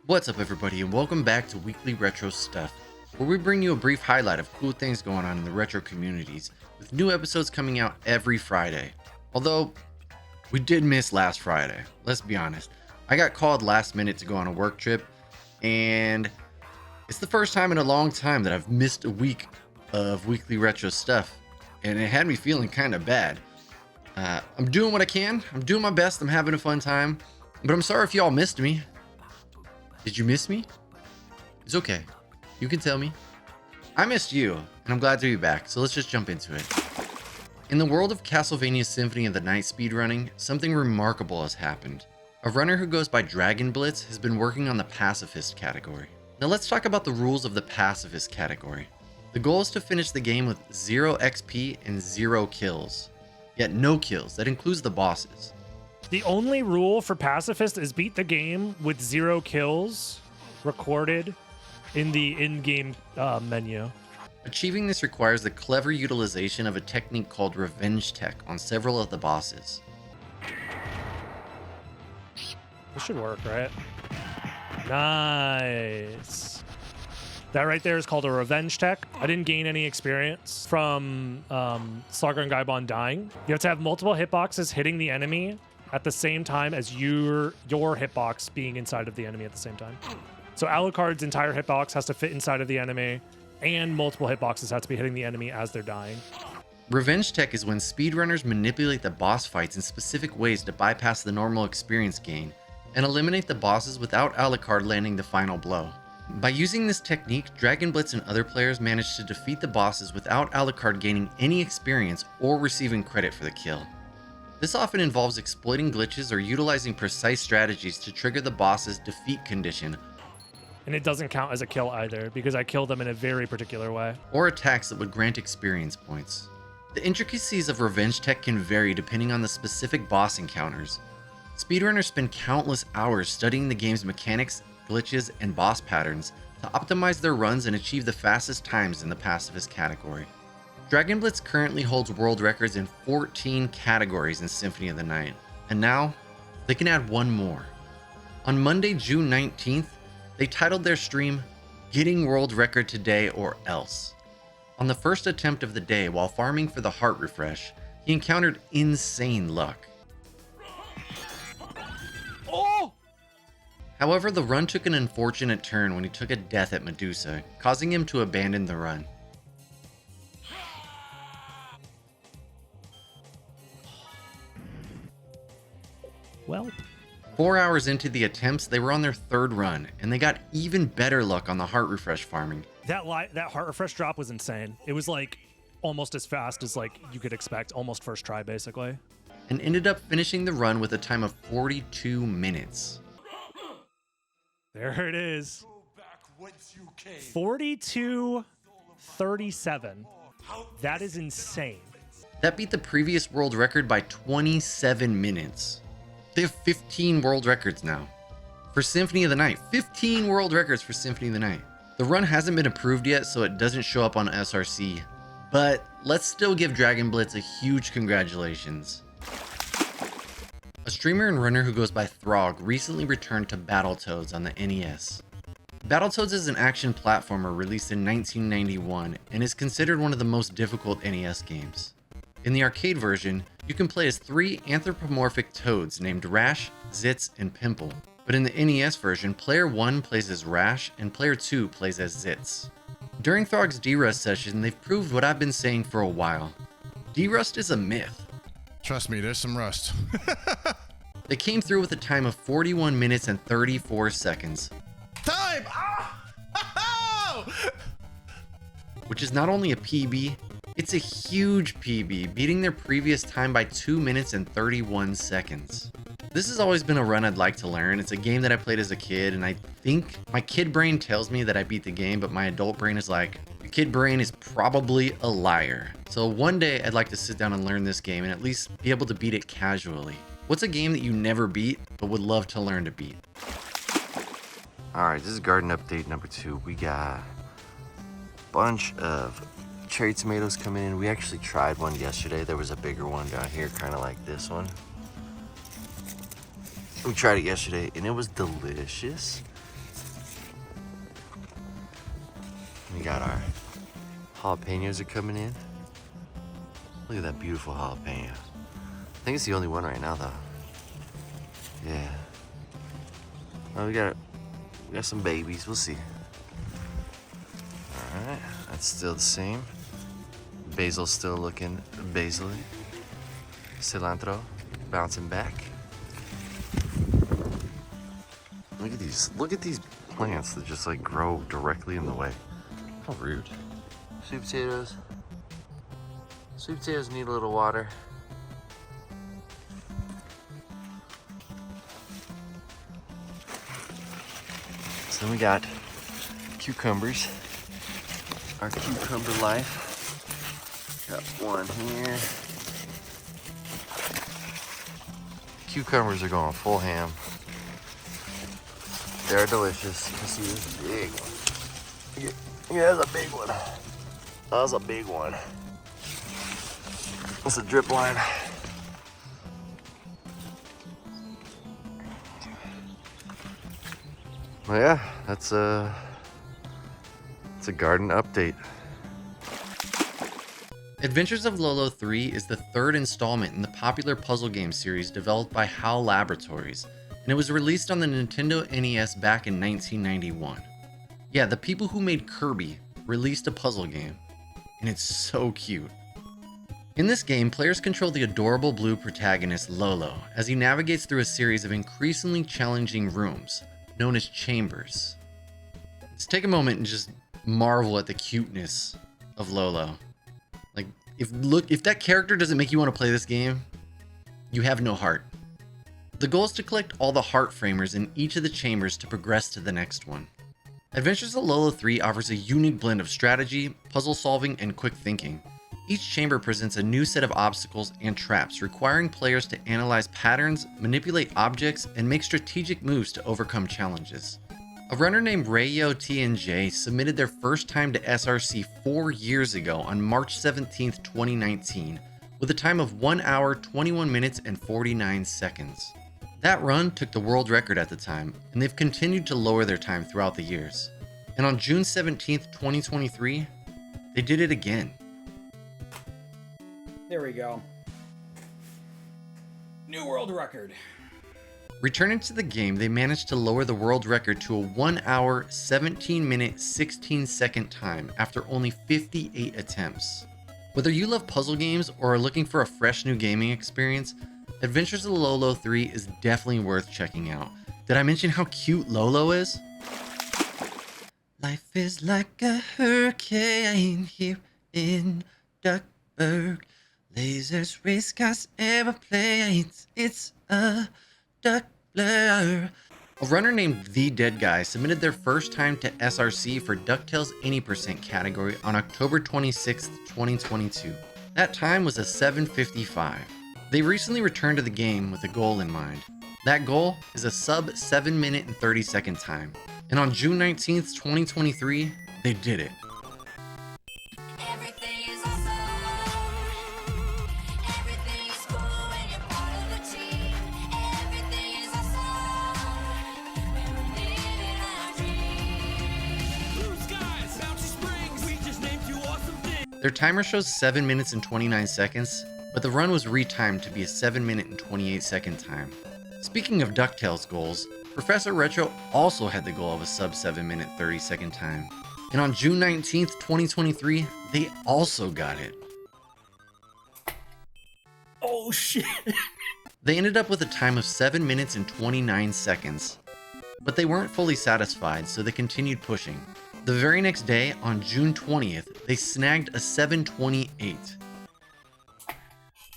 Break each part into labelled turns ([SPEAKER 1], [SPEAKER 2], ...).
[SPEAKER 1] What's up everybody and welcome back to Weekly Retro Stuff, where we bring you a brief highlight of cool things going on in the retro communities, with new episodes coming out every Friday. Although, we did miss last Friday, let's be honest. I got called last minute to go on a work trip, and it's the first time in a long time that I've missed a week of Weekly Retro Stuff, and it had me feeling kind of bad. I'm doing what I can, I'm doing my best, I'm having a fun time, but I'm sorry if y'all missed me. Did you miss me? It's okay. You can tell me. I missed you, and I'm glad to be back, so let's just jump into it. In the world of Castlevania Symphony of the Night speedrunning, something remarkable has happened. A runner who goes by Dragon Blitz has been working on the Pacifist category. Now let's talk about the rules of the Pacifist category. The goal is to finish the game with 0 XP and 0 kills. Yet no kills, that includes the bosses.
[SPEAKER 2] The only rule for Pacifist is beat the game with 0 kills recorded in the in-game menu.
[SPEAKER 1] Achieving this requires the clever utilization of a technique called revenge tech on several of the bosses.
[SPEAKER 2] This should work, right? Nice. That right there is called a revenge tech. I didn't gain any experience from Slugger and Gaibon dying. You have to have multiple hitboxes hitting the enemy at the same time as your hitbox being inside of the enemy at the same time. So Alucard's entire hitbox has to fit inside of the enemy, and multiple hitboxes have to be hitting the enemy as they're dying.
[SPEAKER 1] Revenge tech is when speedrunners manipulate the boss fights in specific ways to bypass the normal experience gain and eliminate the bosses without Alucard landing the final blow. By using this technique, Dragon Blitz and other players manage to defeat the bosses without Alucard gaining any experience or receiving credit for the kill. This often involves exploiting glitches or utilizing precise strategies to trigger the boss's defeat condition.
[SPEAKER 2] And it doesn't count as a kill either, because I killed them in a very particular way.
[SPEAKER 1] Or attacks that would grant experience points. The intricacies of revenge tech can vary depending on the specific boss encounters. Speedrunners spend countless hours studying the game's mechanics, glitches, and boss patterns to optimize their runs and achieve the fastest times in the Pacifist category. Dragon Blitz currently holds world records in 14 categories in Symphony of the Night, and now they can add one more. On Monday, June 19th, they titled their stream, "Getting World Record Today or Else." On the first attempt of the day while farming for the heart refresh, he encountered insane luck.
[SPEAKER 2] Oh!
[SPEAKER 1] However, the run took an unfortunate turn when he took a death at Medusa, causing him to abandon the run.
[SPEAKER 2] Well,
[SPEAKER 1] 4 hours into the attempts, they were on their third run, and they got even better luck on the heart refresh farming.
[SPEAKER 2] that heart refresh drop was insane. It was like almost as fast as like you could expect, almost first try basically.
[SPEAKER 1] And ended up finishing the run with a time of 42 minutes.
[SPEAKER 2] There it is. 42:37. That is insane.
[SPEAKER 1] That beat the previous world record by 27 minutes. They have 15 world records now. For Symphony of the Night, 15 world records for Symphony of the Night. The run hasn't been approved yet, so it doesn't show up on SRC. But let's still give Dragon Blitz a huge congratulations. A streamer and runner who goes by Throgg recently returned to Battletoads on the NES. Battletoads is an action platformer released in 1991 and is considered one of the most difficult NES games. In the arcade version, you can play as 3 anthropomorphic toads named Rash, Zitz, and Pimple. But in the NES version, player 1 plays as Rash and player 2 plays as Zitz. During Throgg's D-Rust session, they've proved what I've been saying for a while. D-Rust is a myth.
[SPEAKER 3] Trust me, there's some rust.
[SPEAKER 1] They came through with a time of 41 minutes and 34 seconds.
[SPEAKER 3] Time! Ah!
[SPEAKER 1] Which is not only a PB, it's a huge PB, beating their previous time by 2 minutes and 31 seconds. This has always been a run I'd like to learn. It's a game that I played as a kid, and I think my kid brain tells me that I beat the game, but my adult brain is like, your kid brain is probably a liar. So one day I'd like to sit down and learn this game and at least be able to beat it casually. What's a game that you never beat, but would love to learn to beat? Alright, this is garden update number 2. We got a bunch of cherry tomatoes coming in. We actually tried one yesterday. There was a bigger one down here, kind of like this one. We tried it yesterday and it was delicious. We got our jalapenos are coming in. Look at that beautiful jalapeno. I think it's the only one right now, though. Yeah. Oh, we got some babies. We'll see. All right, that's still the same. Basil's still looking basil-y. Cilantro bouncing back. Look at these. Look at these plants that just like grow directly in the way. How rude. Sweet potatoes. Sweet potatoes need a little water. So then we got cucumbers. Our cucumber life. Got one here. Cucumbers are going full ham. They're delicious. You can see this big one. Yeah, that's a big one. That's a big one. That's a drip line. Well, yeah, it's a garden update. Adventures of Lolo 3 is the third installment in the popular puzzle game series developed by HAL Laboratories, and it was released on the Nintendo NES back in 1991. Yeah, the people who made Kirby released a puzzle game, and it's so cute. In this game, players control the adorable blue protagonist Lolo as he navigates through a series of increasingly challenging rooms, known as chambers. Let's take a moment and just marvel at the cuteness of Lolo. Like, if that character doesn't make you want to play this game, you have no heart. The goal is to collect all the heart framers in each of the chambers to progress to the next one. Adventures of Lolo 3 offers a unique blend of strategy, puzzle solving, and quick thinking. Each chamber presents a new set of obstacles and traps, requiring players to analyze patterns, manipulate objects, and make strategic moves to overcome challenges. A runner named RayeoTNJ submitted their first time to SRC 4 years ago on March 17, 2019, with a time of 1 hour, 21 minutes, and 49 seconds. That run took the world record at the time, and they've continued to lower their time throughout the years. And on June 17, 2023, they did it again.
[SPEAKER 4] There we go. New world record.
[SPEAKER 1] Returning to the game, they managed to lower the world record to a 1 hour, 17 minute, 16 second time after only 58 attempts. Whether you love puzzle games or are looking for a fresh new gaming experience, Adventures of Lolo 3 is definitely worth checking out. Did I mention how cute Lolo is? Life is like a hurricane here in Duckburg. Lasers, race cars, airplanes. It's a duck blur. A runner named The Dead Guy submitted their first time to SRC for Ducktales any % category on October 26, 2022. That time was a 7:55. They recently returned to the game with a goal in mind. That goal is a sub 7 minute and 30 second time. And on June 19th, 2023, they did it. Their timer shows 7 minutes and 29 seconds, but the run was retimed to be a 7 minute and 28 second time. Speaking of Ducktales goals, ProfessorRetro also had the goal of a sub 7 minute 30 second time. And on June 19th, 2023, they also got it.
[SPEAKER 4] Oh shit.
[SPEAKER 1] They ended up with a time of 7 minutes and 29 seconds. But they weren't fully satisfied, so they continued pushing. The very next day, on June 20th, they snagged a 7:28.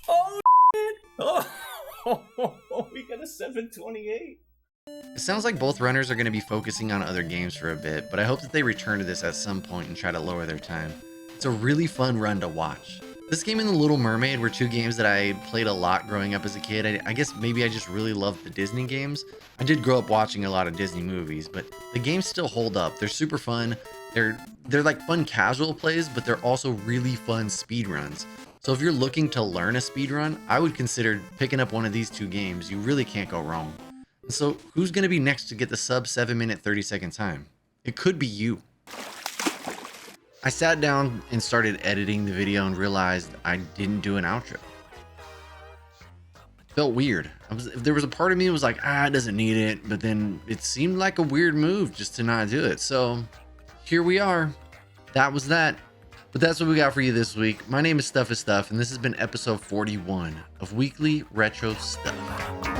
[SPEAKER 4] Oh shit. Oh, we got a 7:28.
[SPEAKER 1] It sounds like both runners are going to be focusing on other games for a bit, but I hope that they return to this at some point and try to lower their time. It's a really fun run to watch. This game and The Little Mermaid were two games that I played a lot growing up as a kid. I guess maybe I just really loved the Disney games. I did grow up watching a lot of Disney movies, but the games still hold up. They're super fun. They're like fun casual plays, but they're also really fun speed runs. So if you're looking to learn a speed run, I would consider picking up one of these two games. You really can't go wrong. And so who's going to be next to get the sub 7 minute 30 second time? It could be you. I sat down and started editing the video and realized I didn't do an outro. Felt weird. There was a part of me that was like, it doesn't need it, but then it seemed like a weird move just to not do it. So here we are. That was that. But that's what we got for you this week. My name is Stuff is Stuff, and this has been episode 41 of Weekly Retro Stuff.